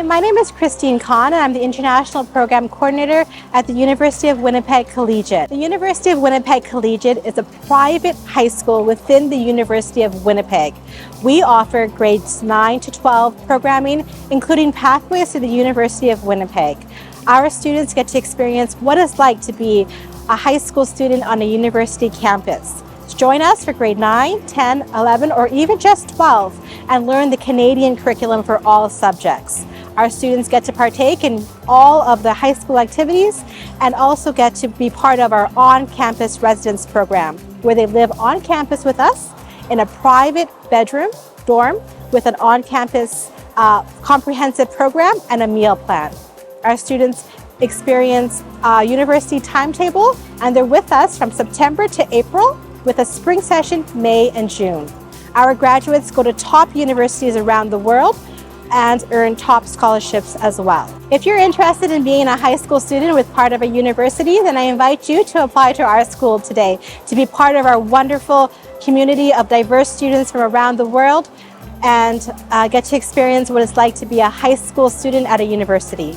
Hi, my name is Christine Khan, and I'm the International Program Coordinator at the University of Winnipeg Collegiate. The University of Winnipeg Collegiate is a private high school within the University of Winnipeg. We offer grades 9 to 12 programming, including pathways to the University of Winnipeg. Our students get to experience what it's like to be a high school student on a university campus. Join us for grade 9, 10, 11, or even just 12 and learn the Canadian curriculum for all subjects. Our students get to partake in all of the high school activities and also get to be part of our on-campus residence program, where they live on campus with us in a private bedroom dorm with an on-campus comprehensive program and a meal plan. Our students experience a university timetable, and they're with us from September to April with a spring session, May and June. Our graduates go to top universities around the world and earn top scholarships as well. If you're interested in being a high school student with part of a university, then I invite you to apply to our school today to be part of our wonderful community of diverse students from around the world and get to experience what it's like to be a high school student at a university.